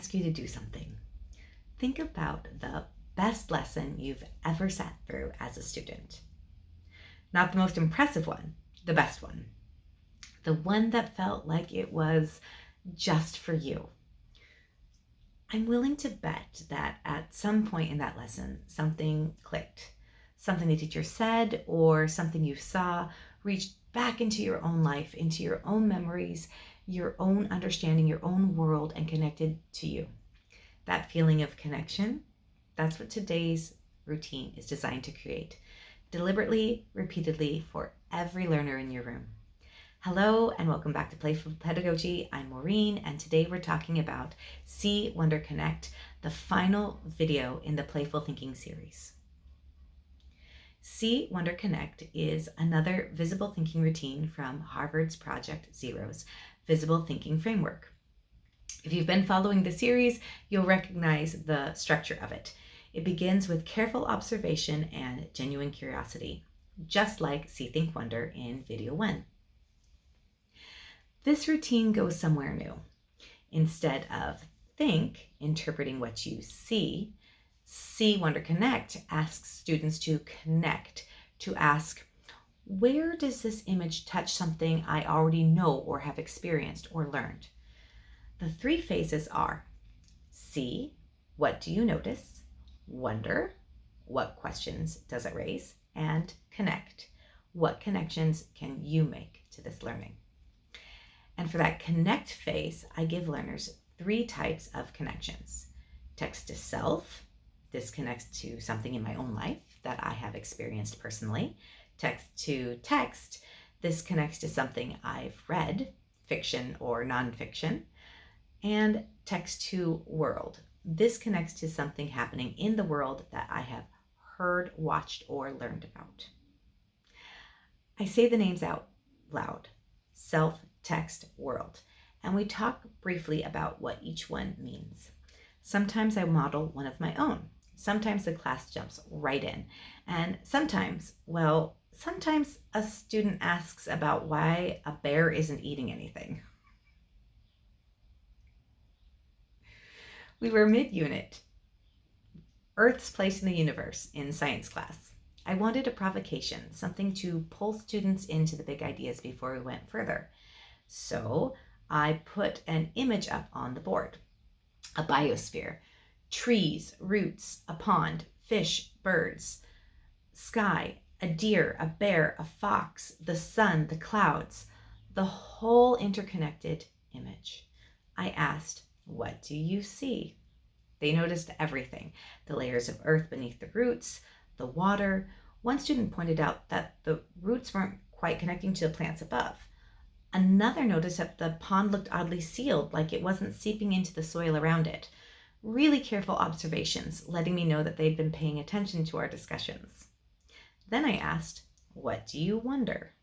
ask you to do something. Think about the best lesson you've ever sat through as a student. Not the most impressive one, the best one. The one that felt like it was just for you. I'm willing to bet that at some point in that lesson, something clicked. Something the teacher said or something you saw reached back into your own life, into your own memories, your own understanding, your own world, and connected to you. That feeling of connection, that's what today's routine is designed to create. Deliberately, repeatedly, for every learner in your room. Hello and welcome back to Playful Pedagogy. I'm Maureen, and today we're talking about See, Wonder, Connect, the final video in the Playful Thinking series. See, Wonder, Connect is another visible thinking routine from Harvard's Project Zero's Visible Thinking Framework. If you've been following the series, you'll recognize the structure of it. It begins with careful observation and genuine curiosity, just like See, Think, Wonder in video 1. This routine goes somewhere new. Instead of think, interpreting what you see, See, Wonder, Connect asks students to connect, to ask, where does this image touch something I already know or have experienced or learned? The 3 phases are see, what do you notice? Wonder, what questions does it raise? And connect, what connections can you make to this learning? And for that connect phase, I give learners 3 types of connections. Text to self, this connects to something in my own life that I have experienced personally. Text to text, this connects to something I've read, fiction or nonfiction. And text to world, this connects to something happening in the world that I have heard, watched, or learned about. I say the names out loud, self, text, world, and we talk briefly about what each one means. Sometimes I model one of my own. Sometimes the class jumps right in. And sometimes a student asks about why a bear isn't eating anything. We were mid-unit, Earth's place in the universe, in science class. I wanted a provocation, something to pull students into the big ideas before we went further. So I put an image up on the board, a biosphere, trees, roots, a pond, fish, birds, sky, a deer, a bear, a fox, the sun, the clouds, the whole interconnected image. I asked, what do you see? They noticed everything, the layers of earth beneath the roots, the water. One student pointed out that the roots weren't quite connecting to the plants above. Another noticed that the pond looked oddly sealed, like it wasn't seeping into the soil around it. Really careful observations, letting me know that they'd been paying attention to our discussions. Then I asked, what do you wonder?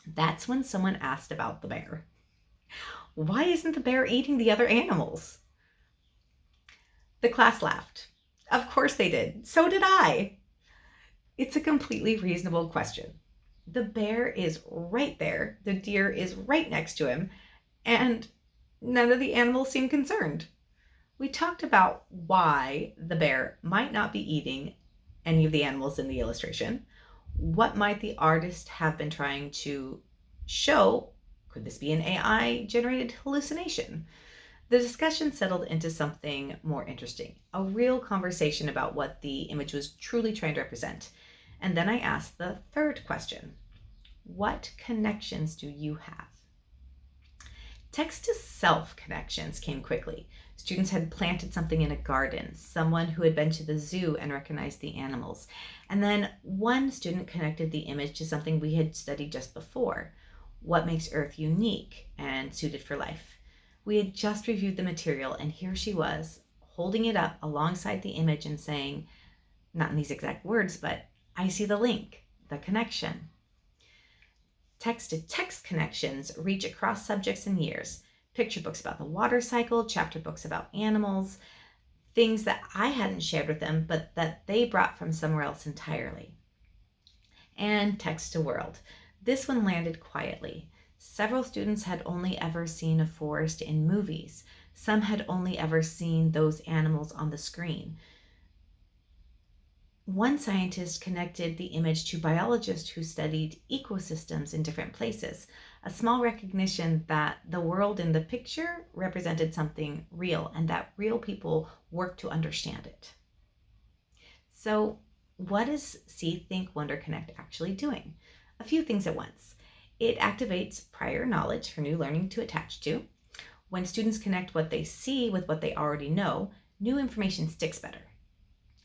That's when someone asked about the bear. Why isn't the bear eating the other animals? The class laughed. Of course they did. So did I. It's a completely reasonable question. The bear is right there. The deer is right next to him, and none of the animals seem concerned. We talked about why the bear might not be eating any of the animals in the illustration. What might the artist have been trying to show? Could this be an AI-generated hallucination? The discussion settled into something more interesting, a real conversation about what the image was truly trying to represent. And then I asked the 3rd question. What connections do you have? Text to self connections came quickly. Students had planted something in a garden, someone who had been to the zoo and recognized the animals. And then one student connected the image to something we had studied just before. What makes Earth unique and suited for life? We had just reviewed the material, and here she was, holding it up alongside the image and saying, not in these exact words, but I see the link, the connection. Text-to-text connections reach across subjects and years. Picture books about the water cycle, chapter books about animals, things that I hadn't shared with them, but that they brought from somewhere else entirely. And text to world. This one landed quietly. Several students had only ever seen a forest in movies. Some had only ever seen those animals on the screen. One scientist connected the image to biologists who studied ecosystems in different places, a small recognition that the world in the picture represented something real and that real people work to understand it. So, what is See, Think, Wonder, Connect actually doing? A few things at once. It activates prior knowledge for new learning to attach to. When students connect what they see with what they already know, new information sticks better.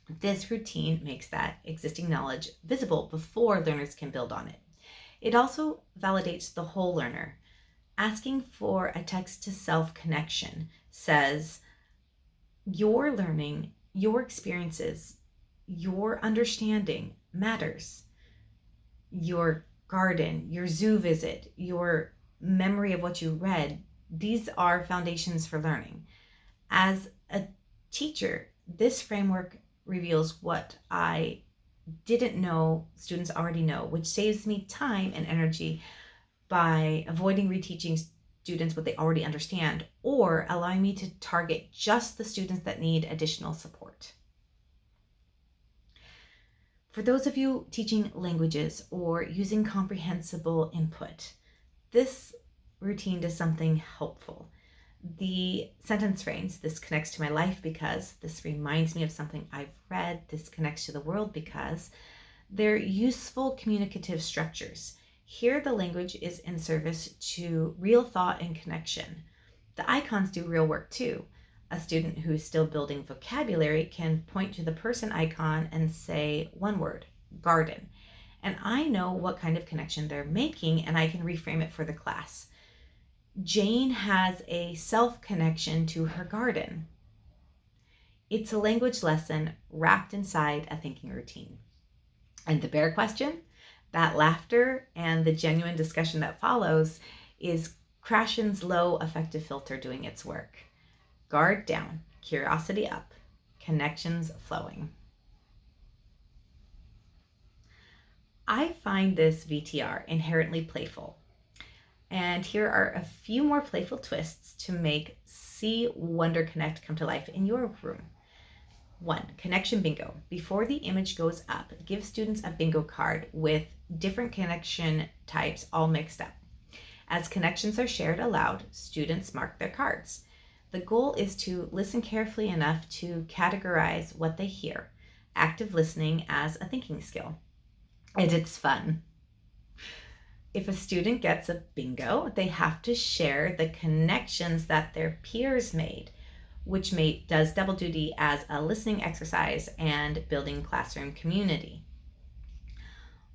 This routine makes that existing knowledge visible before learners can build on it. It also validates the whole learner. Asking for a text-to-self connection says, your learning, your experiences, your understanding matters. Your garden, your zoo visit, your memory of what you read, these are foundations for learning. As a teacher, this framework reveals what I didn't know students already know, which saves me time and energy by avoiding reteaching students what they already understand or allowing me to target just the students that need additional support. For those of you teaching languages or using comprehensible input, this routine does something helpful. The sentence frames, this connects to my life because, this reminds me of something I've read, this connects to the world because, they're useful communicative structures. Here the language is in service to real thought and connection. The icons do real work too. A student who is still building vocabulary can point to the person icon and say one word, garden. And I know what kind of connection they're making and I can reframe it for the class. Jane has a self-connection to her garden. It's a language lesson wrapped inside a thinking routine. And the bear question, that laughter and the genuine discussion that follows is Krashen's low affective filter doing its work. Guard down, curiosity up, connections flowing. I find this VTR inherently playful. And here are a few more playful twists to make See, Wonder, Connect come to life in your room. 1. Connection bingo. Before the image goes up, give students a bingo card with different connection types all mixed up. As connections are shared aloud, students mark their cards. The goal is to listen carefully enough to categorize what they hear. Active listening as a thinking skill. And it's fun. If a student gets a bingo, they have to share the connections that their peers made, which does double duty as a listening exercise and building classroom community.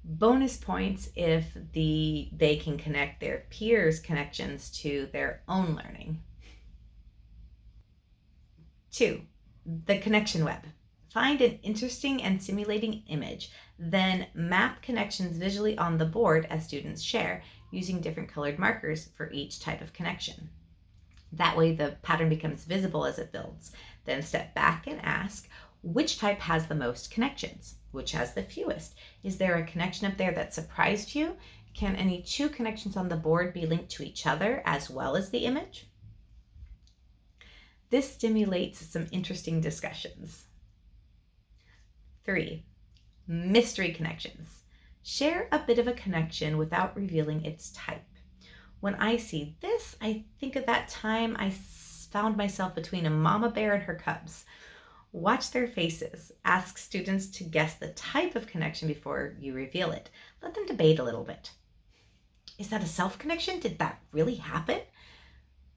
Bonus points if they can connect their peers' connections to their own learning. 2. The connection web. Find an interesting and stimulating image, then map connections visually on the board as students share, using different colored markers for each type of connection. That way the pattern becomes visible as it builds. Then step back and ask, which type has the most connections? Which has the fewest? Is there a connection up there that surprised you? Can any two connections on the board be linked to each other as well as the image? This stimulates some interesting discussions. 3. Mystery connections. Share a bit of a connection without revealing its type. When I see this, I think of that time I found myself between a mama bear and her cubs. Watch their faces. Ask students to guess the type of connection before you reveal it. Let them debate a little bit. Is that a self connection? Did that really happen?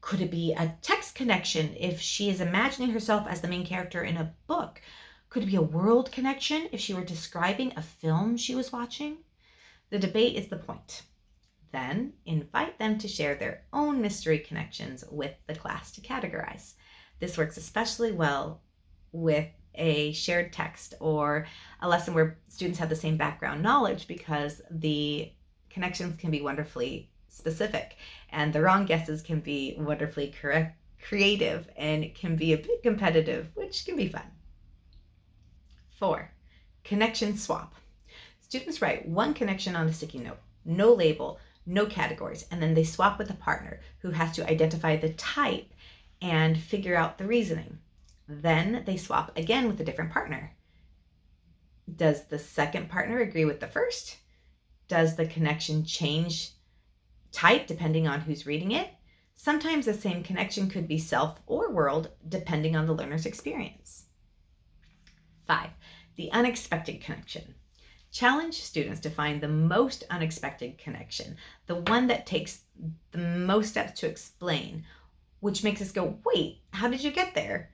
Could it be a text connection if she is imagining herself as the main character in a book? Could it be a world connection if she were describing a film she was watching? The debate is the point. Then invite them to share their own mystery connections with the class to categorize. This works especially well with a shared text or a lesson where students have the same background knowledge because the connections can be wonderfully specific and the wrong guesses can be wonderfully creative and it can be a bit competitive, which can be fun. 4. Connection swap. Students write one connection on a sticky note, no label, no categories, and then they swap with a partner who has to identify the type and figure out the reasoning. Then they swap again with a different partner. Does the second partner agree with the first? Does the connection change type depending on who's reading it? Sometimes the same connection could be self or world depending on the learner's experience. 5. The unexpected connection. Challenge students to find the most unexpected connection, the one that takes the most steps to explain, which makes us go, wait, how did you get there?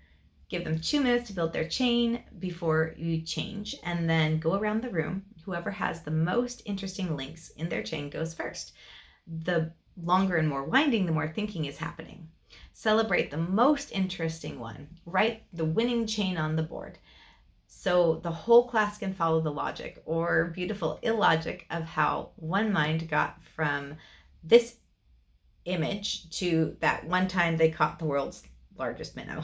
Give them 2 minutes to build their chain before you change, and then go around the room. Whoever has the most interesting links in their chain goes first. The longer and more winding, the more thinking is happening. Celebrate the most interesting one. Write the winning chain on the board so the whole class can follow the logic or beautiful illogic of how one mind got from this image to that one time they caught the world's largest minnow.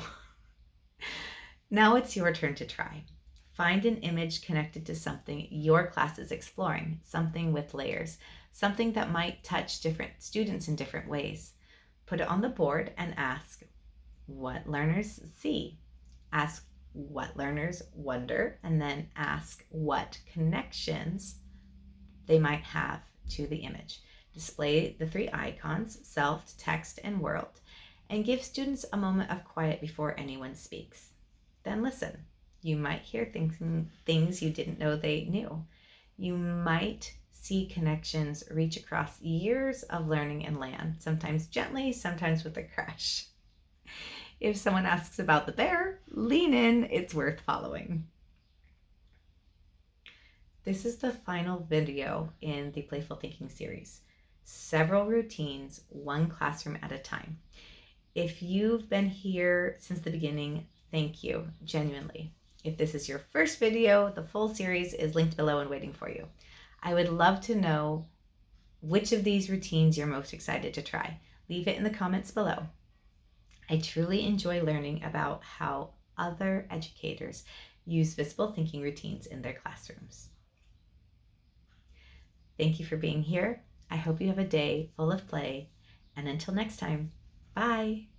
Now it's your turn to try. Find an image connected to something your class is exploring, something with layers, something that might touch different students in different ways. Put it on the board and ask what learners see. Ask what learners wonder, and then ask what connections they might have to the image. Display the 3 icons, self, text, and world, and give students a moment of quiet before anyone speaks. Then listen. You might hear things you didn't know they knew. You might see connections reach across years of learning and land, sometimes gently, sometimes with a crash. If someone asks about the bear, lean in, it's worth following. This is the final video in the Playful Thinking series. Several routines, one classroom at a time. If you've been here since the beginning, thank you, genuinely. If this is your first video, the full series is linked below and waiting for you. I would love to know which of these routines you're most excited to try. Leave it in the comments below. I truly enjoy learning about how other educators use visible thinking routines in their classrooms. Thank you for being here. I hope you have a day full of play. And until next time, bye.